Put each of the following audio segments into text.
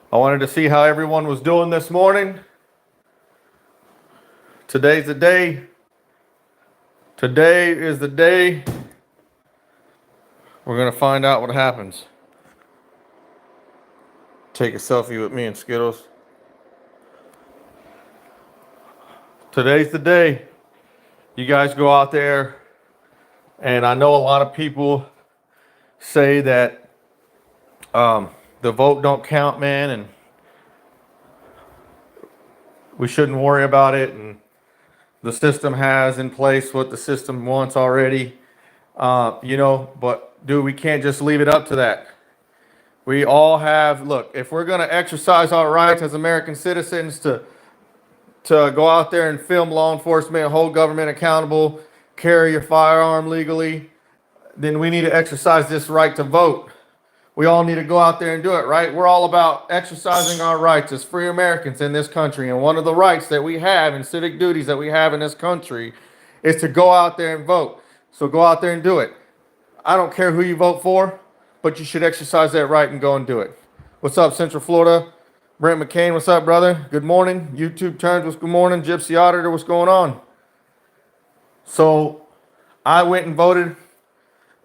I wanted to see how everyone was doing this morning. Today's the day. Today is the day. We're going to find out what happens. Take a selfie with me and Skittles. Today's the day. You guys go out there, and I know a lot of people say that the vote don't count, man, and we shouldn't worry about it, and the system has in place what the system wants already. But dude, we can't just leave it up to that. We all have, look, if we're going to exercise our rights as American citizens to go out there and film law enforcement, hold government accountable, carry your firearm legally, then we need to exercise this right to vote. We all need to go out there and do it, right? We're all about exercising our rights as free Americans in this country. And one of the rights that we have and civic duties that we have in this country is to go out there and vote. So go out there and do it. I don't care who you vote for, but you should exercise that right and go and do it. What's up, Central Florida? Brent McCain, what's up, brother? Good morning. YouTube Turns, what's good morning? Gypsy Auditor, what's going on? So I went and voted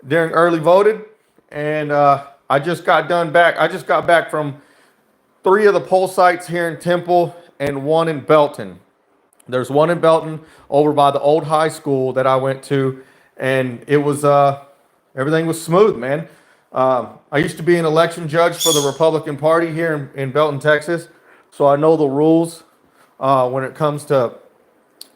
during early voted, and I just got back from 3 of the poll sites here in Temple and 1 in Belton. There's 1 in Belton over by the old high school that I went to, and it was everything was smooth, man. I used to be an election judge for the Republican Party here in Belton, Texas, so I know the rules when it comes to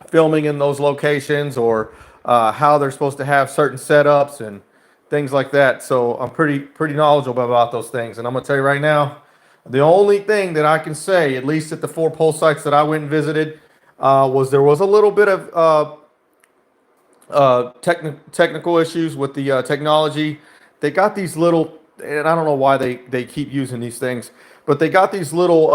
filming in those locations or how they're supposed to have certain setups and things like that. So I'm pretty knowledgeable about those things. And I'm gonna tell you right now, the only thing that I can say, at least at the 4 poll sites that I went and visited, was there was a little bit of technical issues with the technology. They got these little, and I don't know why they keep using these things, but they got these little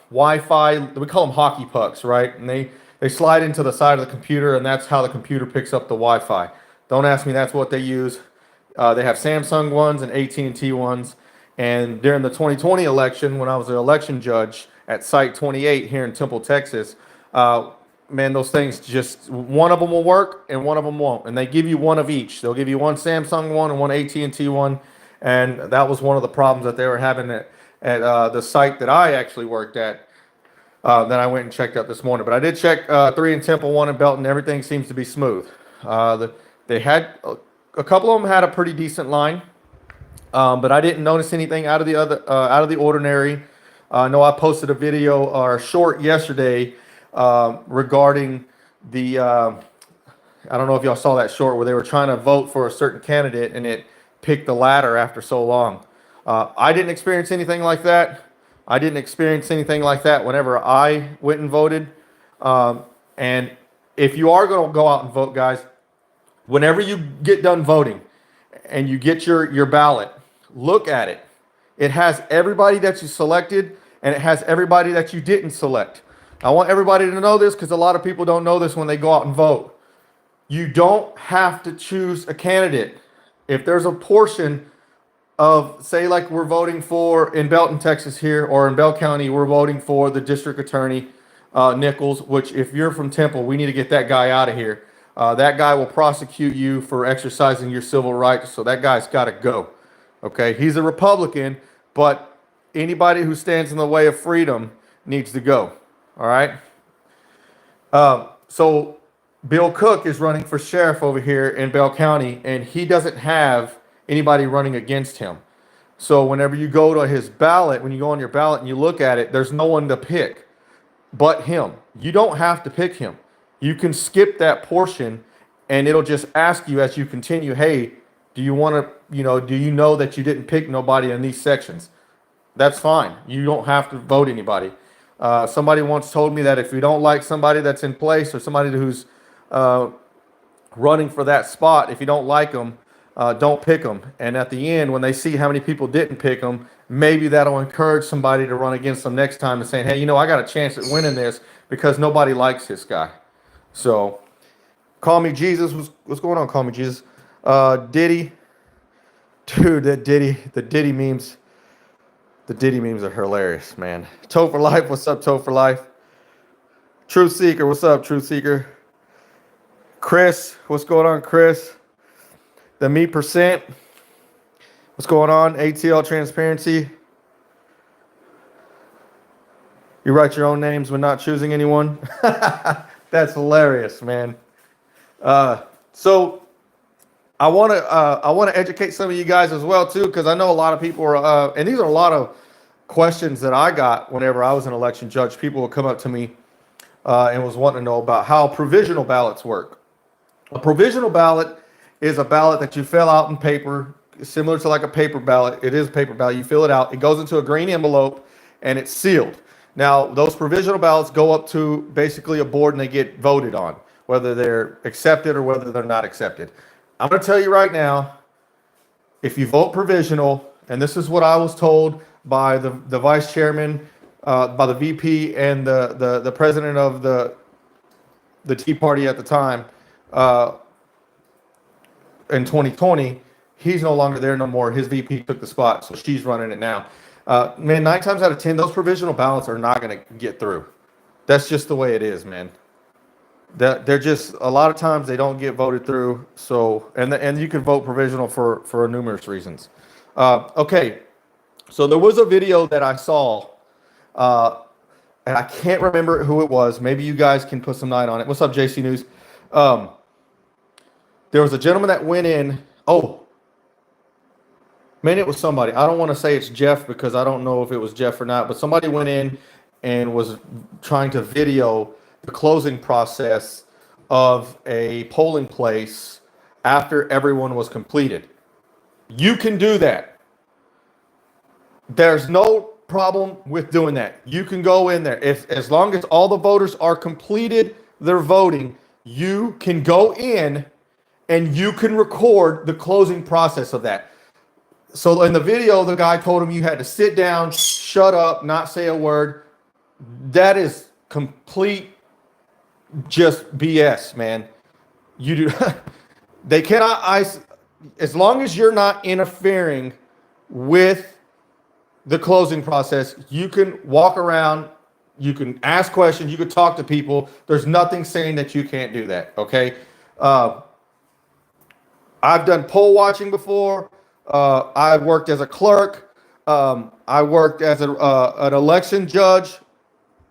Wi-Fi, we call them hockey pucks, right? And they slide into the side of the computer, and that's how the computer picks up the Wi-Fi. Don't ask me, that's what they use. They have Samsung ones and AT&T ones. And during the 2020 election, when I was an election judge at Site 28 here in Temple, Texas, man, those things just, one of them will work and one of them won't. And they give you one of each. They'll give you one Samsung one and one AT&T one. And that was one of the problems that they were having at the site that I actually worked at. That I went and checked out this morning. But I did check 3 in Temple, 1 in Belton. Everything seems to be smooth. They had a couple of them had a pretty decent line, but I didn't notice anything out of the ordinary. I know I posted a video or a short yesterday regarding the. I don't know if y'all saw that short where they were trying to vote for a certain candidate and it picked the ladder after so long. I didn't experience anything like that. I didn't experience anything like that whenever I went and voted. And if you are going to go out and vote, guys, whenever you get done voting and you get your ballot, look at it. It has everybody that you selected and it has everybody that you didn't select. I want everybody to know this because a lot of people don't know this when they go out and vote. You don't have to choose a candidate. If there's a portion of, say, like we're voting for in Belton, Texas here, or in Bell County, we're voting for the district attorney, Nichols, which if you're from Temple, we need to get that guy out of here. That guy will prosecute you for exercising your civil rights, so that guy's got to go. Okay, he's a Republican, but anybody who stands in the way of freedom needs to go. All right. So Bill Cook is running for sheriff over here in Bell County, and he doesn't have anybody running against him. So whenever you go to his ballot, when you go on your ballot and you look at it, there's no one to pick but him. You don't have to pick him. You can skip that portion and it'll just ask you as you continue, hey, do you want to, do you know that you didn't pick nobody in these sections? That's fine. You don't have to vote anybody. Somebody once told me that if you don't like somebody that's in place or somebody who's running for that spot, if you don't like them, don't pick them. And at the end, when they see how many people didn't pick them, maybe that'll encourage somebody to run against them next time and saying, hey, I got a chance at winning this because nobody likes this guy. So, Call Me Jesus. What's going on, Call Me Jesus? Diddy. Dude, the Diddy memes. The Diddy memes are hilarious, man. Toe for life, what's up, Toe for life? Truth Seeker, what's up, Truth Seeker? Chris, what's going on, Chris? The Me Percent, what's going on? ATL Transparency. You write your own names when not choosing anyone. That's hilarious, man. So I want to educate some of you guys as well too, because I know a lot of people are, and these are a lot of questions that I got whenever I was an election judge. People would come up to me and was wanting to know about how provisional ballots work. A provisional ballot is a ballot that you fill out in paper, similar to like a paper ballot. It is a paper ballot. You fill it out. It goes into a green envelope and it's sealed. Now, those provisional ballots go up to basically a board and they get voted on, whether they're accepted or whether they're not accepted. I'm going to tell you right now, if you vote provisional, and this is what I was told by the vice chairman, by the VP and the president of the Tea Party at the time, in 2020, he's no longer there no more. His VP took the spot, so she's running it now. Man, 9 times out of 10, those provisional ballots are not going to get through. That's just the way it is, man. They're just, a lot of times they don't get voted through. So, and you can vote provisional for numerous reasons. Okay, so there was a video that I saw, and I can't remember who it was. Maybe you guys can put some light on it. What's up, JC News? There was a gentleman that went in. Oh, man, it was somebody. I don't want to say it's Jeff because I don't know if it was Jeff or not, but somebody went in and was trying to video the closing process of a polling place after everyone was completed. You can do that. There's no problem with doing that. You can go in there. As long as all the voters are completed their voting, you can go in and you can record the closing process of that. So in the video, the guy told him you had to sit down, shut up, not say a word. That is complete just BS, man. You do. They cannot as long as you're not interfering with the closing process, you can walk around, you can ask questions, you can talk to people. There's nothing saying that you can't do that. Okay. I've done poll watching before. I worked as a clerk. I worked as an election judge.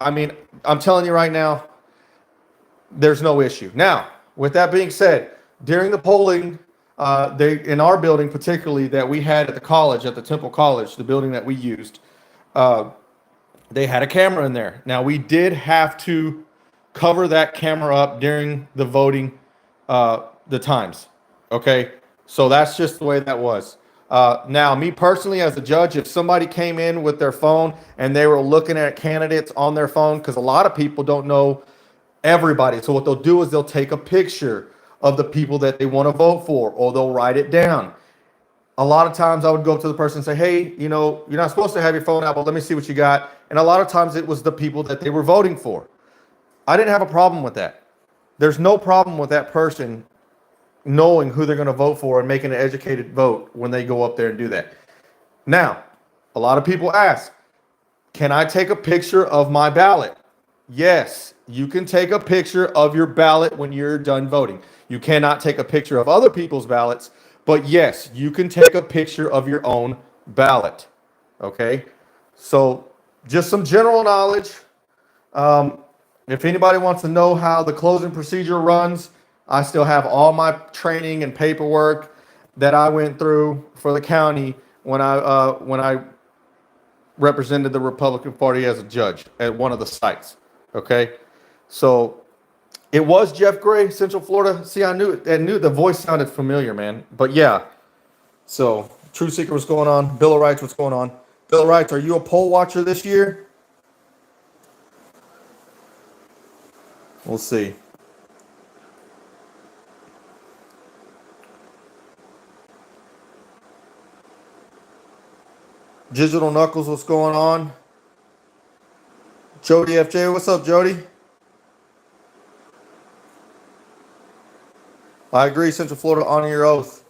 I mean, I'm telling you right now, there's no issue. Now, with that being said, during the polling, in our building particularly that we had at the college, at the Temple College, the building that we used, they had a camera in there. Now, we did have to cover that camera up during the voting, the times. Okay, so that's just the way that was. Now, me personally, as a judge, if somebody came in with their phone and they were looking at candidates on their phone, because a lot of people don't know everybody. So what they'll do is they'll take a picture of the people that they want to vote for, or they'll write it down. A lot of times I would go up to the person and say, hey, you know, you're not supposed to have your phone out, but let me see what you got. And a lot of times it was the people that they were voting for. I didn't have a problem with that. There's no problem with that person knowing who they're going to vote for and making an educated vote when they go up there and do that. Now, a lot of people ask, can I take a picture of my ballot? Yes, you can take a picture of your ballot when you're done voting. You cannot take a picture of other people's ballots, but yes, you can take a picture of your own ballot. Okay, so just some general knowledge. If anybody wants to know how the closing procedure runs, I still have all my training and paperwork that I went through for the county when I represented the Republican Party as a judge at one of the sites. Okay, so it was Jeff Gray, Central Florida. See, I knew the voice sounded familiar, man. But yeah, so Truth Seeker, what's going on? Bill of Rights, what's going on? Bill of Rights, are you a poll watcher this year? We'll see. Digital Knuckles, what's going on? Jody FJ, what's up, Jody? I agree, Central Florida, honor your oath.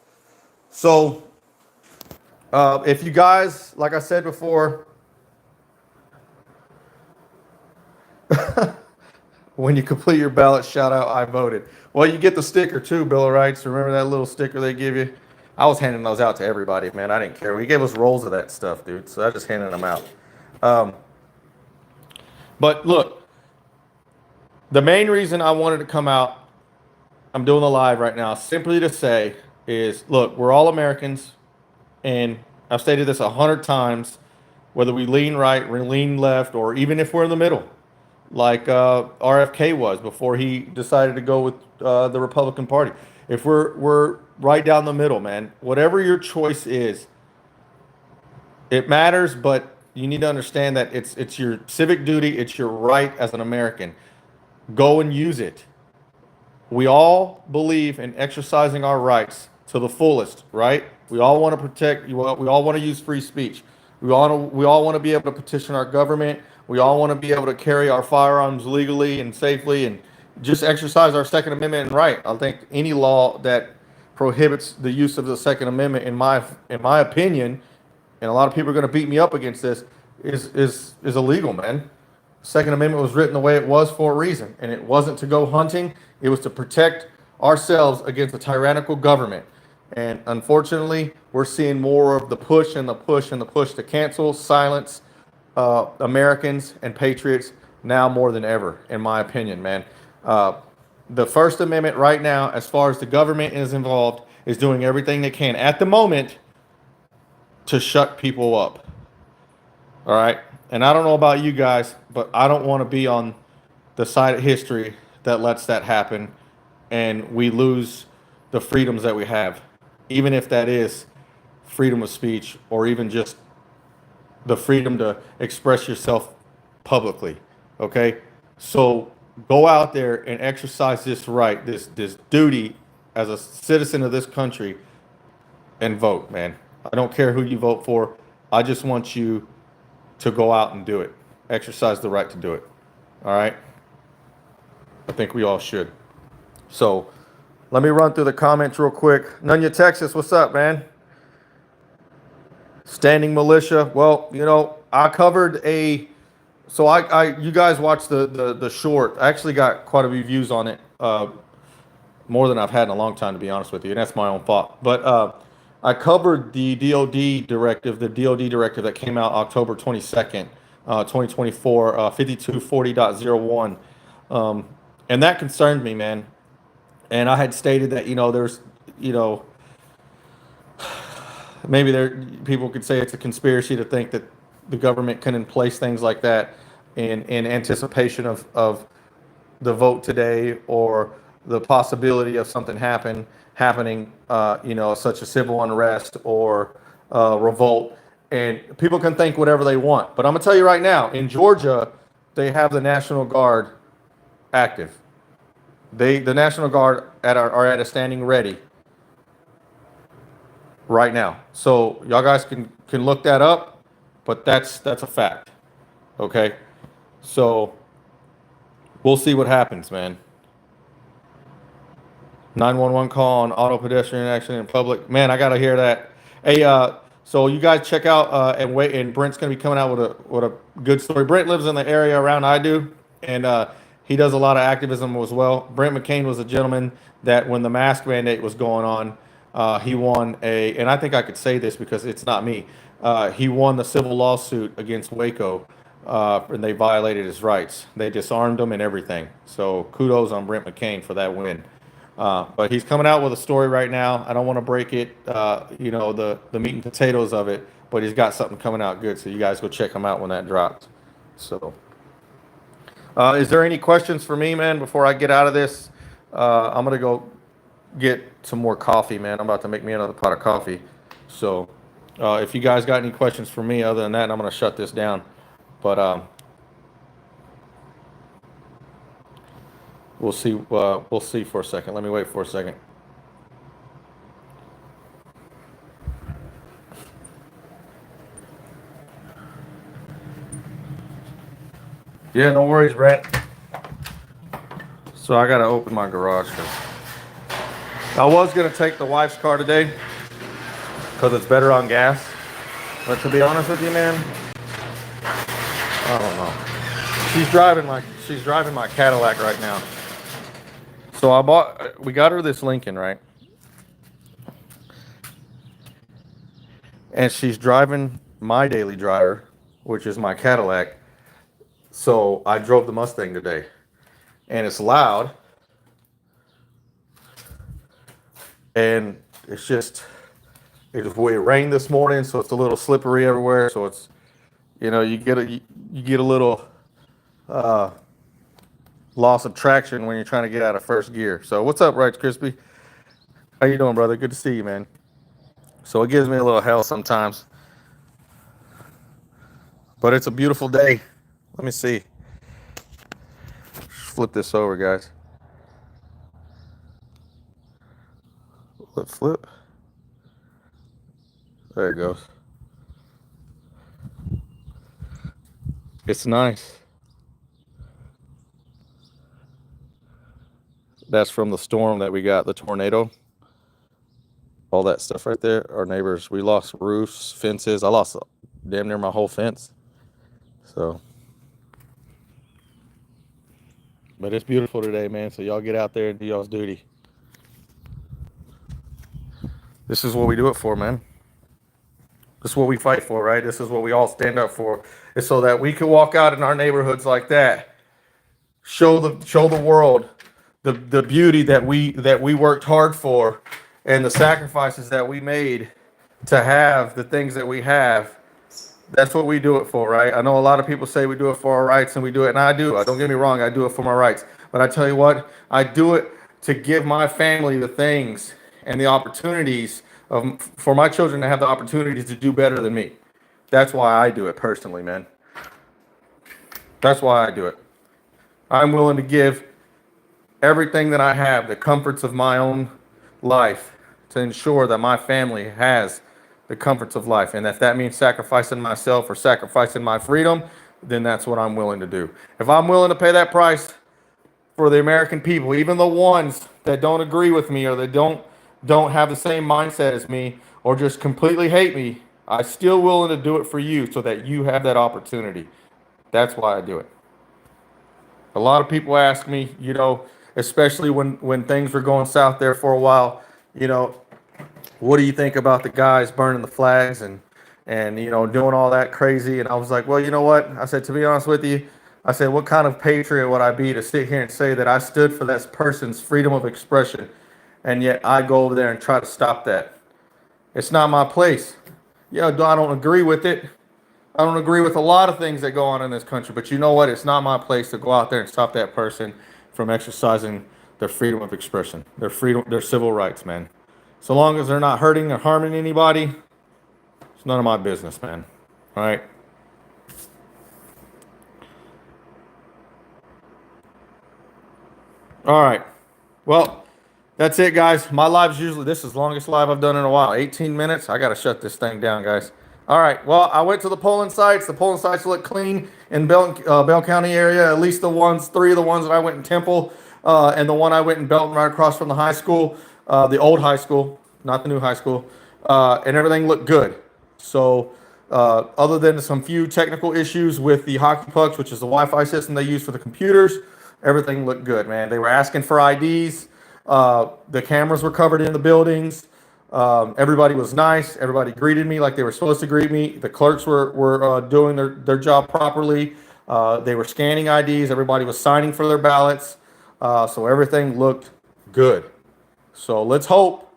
So, if you guys, like I said before, When you complete your ballot, shout out I voted. Well, you get the sticker too, Bill of Rights. Remember that little sticker they give you? I was handing those out to everybody, man. I didn't care. We gave us rolls of that stuff, dude. So I just handed them out. Um, but look, the main reason I wanted to come out, I'm doing the live right now, simply to say is, look, we're all Americans, and I've stated this 100 times, whether we lean right, we lean left, or even if we're in the middle, like RFK was before he decided to go with the Republican Party. If we're right down the middle, man, whatever your choice is, it matters, but you need to understand that it's your civic duty, it's your right as an American. Go and use it. We all believe in exercising our rights to the fullest, right? We all want to protect. We all want to use free speech. We all want to be able to petition our government. We all want to be able to carry our firearms legally and safely, and just exercise our Second Amendment right. I think any law that prohibits the use of the Second Amendment, in my opinion, and a lot of people are going to beat me up against this, is illegal, man. Second Amendment was written the way it was for a reason, and it wasn't to go hunting. It was to protect ourselves against a tyrannical government. And unfortunately, we're seeing more of the push and the push and the push to cancel, silence Americans and patriots now more than ever, in my opinion, man. The First Amendment right now, as far as the government is involved, is doing everything they can at the moment to shut people up. All right? And I don't know about you guys, but I don't want to be on the side of history that lets that happen and we lose the freedoms that we have, even if that is freedom of speech or even just the freedom to express yourself publicly. Okay? So go out there and exercise this right, this duty as a citizen of this country, and vote, man. I don't care who you vote for. I just want you to go out and do it. Exercise the right to do it. All right? I think we all should. So let me run through the comments real quick. Nunya, Texas, what's up, man? Standing militia. Well, you know, I covered a. So you guys watched the short. I actually got quite a few views on it, more than I've had in a long time, to be honest with you, and that's my own fault. But I covered the DoD directive that came out October 22nd, 2024, 5240.01, and that concerned me, man. And I had stated that, you know, there's, you know, maybe people could say it's a conspiracy to think that the government can place things like that in anticipation of the vote today, or the possibility of something happening, you know, such as civil unrest or revolt. And people can think whatever they want. But I'm gonna tell you right now, in Georgia, they have the National Guard active. The National Guard are at a standing ready right now. So y'all guys can look that up, but that's a fact. Okay? So we'll see what happens, man. 911 call on auto pedestrian accident in public. Man, I gotta hear that. Hey, so you guys check out and wait. And Brent's gonna be coming out with a good story. Brent lives in the area around I do, and he does a lot of activism as well. Brent McCain was a gentleman that when the mask mandate was going on, he won and I think I could say this because it's not me. He won the civil lawsuit against Waco, and they violated his rights. They disarmed him and everything. So kudos on Brent McCain for that win. But he's coming out with a story right now. I don't want to break it, you know, the meat and potatoes of it, but he's got something coming out good. So you guys go check him out when that drops. So, is there any questions for me, man, before I get out of this? I'm going to go get some more coffee, man. I'm about to make me another pot of coffee. So, if you guys got any questions for me other than that, I'm going to shut this down. But, we'll see. We'll see for a second. Let me wait for a second. Yeah, no worries, Brent. So I gotta open my garage. I was gonna take the wife's car today because it's better on gas. But to be honest with you, man, I don't know. She's driving my Cadillac right now. So we got her this Lincoln, right? And she's driving my daily driver, which is my Cadillac. So I drove the Mustang today, and it's loud, and it rained this morning, so it's a little slippery everywhere. So it's, you get a little loss of traction when you're trying to get out of first gear. So what's up, Rice Crispy? How you doing, brother? Good to see you, man. So it gives me a little hell sometimes, but it's a beautiful day. Let me see. Flip this over, guys. Flip. There it goes. It's nice. That's from the storm that we got, the tornado. All that stuff right there. Our neighbors, we lost roofs, fences. I lost damn near my whole fence. So, but it's beautiful today, man. So y'all get out there and do y'all's duty. This is what we do it for, man. This is what we fight for, right? This is what we all stand up for. It's so that we can walk out in our neighborhoods like that, show the world the beauty that we worked hard for, and the sacrifices that we made to have the things that we have. That's what we do it for, right? I know a lot of people say we do it for our rights, and we do it, and I do. Don't get me wrong, I do it for my rights. But I tell you what, I do it to give my family the things and the opportunities for my children to have the opportunities to do better than me. That's why I do it personally, man. That's why I do it. I'm willing to give everything that I have, the comforts of my own life, to ensure that my family has the comforts of life. And if that means sacrificing myself or sacrificing my freedom, then that's what I'm willing to do. If I'm willing to pay that price for the American people, even the ones that don't agree with me or that don't have the same mindset as me or just completely hate me, I'm still willing to do it for you so that you have that opportunity. That's why I do it. A lot of people ask me, especially when things were going south there for a while, what do you think about the guys burning the flags and doing all that crazy? And I was like, well, you know what? I said, to be honest with you, I said, what kind of patriot would I be to sit here and say that I stood for that person's freedom of expression, and yet I go over there and try to stop that? It's not my place. I don't agree with it. I don't agree with a lot of things that go on in this country, but you know what? It's not my place to go out there and stop that person from exercising their freedom of expression, their civil rights, man. So long as they're not hurting or harming anybody, it's none of my business, man. All right? All right. Well, that's it, guys. My live's this is the longest live I've done in a while. 18 minutes. I got to shut this thing down, guys. All right. Well, I went to the polling sites. The polling sites look clean in Bell County area. At least three of the ones that I went in Temple, and the one I went in Belton right across from the high school, the old high school, not the new high school, and everything looked good. So other than some few technical issues with the hockey pucks, which is the Wi-Fi system they use for the computers, everything looked good, man. They were asking for IDs. The cameras were covered in the buildings. Everybody was nice. Everybody greeted me like they were supposed to greet me. The clerks were doing their job properly. They were scanning IDs. Everybody was signing for their ballots. So everything looked good. So let's hope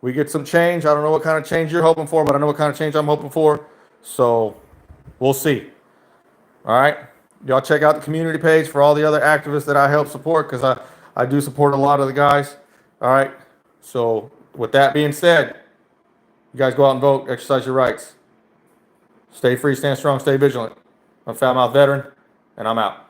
we get some change. I don't know what kind of change you're hoping for, but I know what kind of change I'm hoping for. So we'll see. All right. Y'all check out the community page for all the other activists that I help support, because I do support a lot of the guys. All right. So with that being said, you guys go out and vote, exercise your rights. Stay free, stand strong, stay vigilant. I'm Foul Mouth Veteran, and I'm out.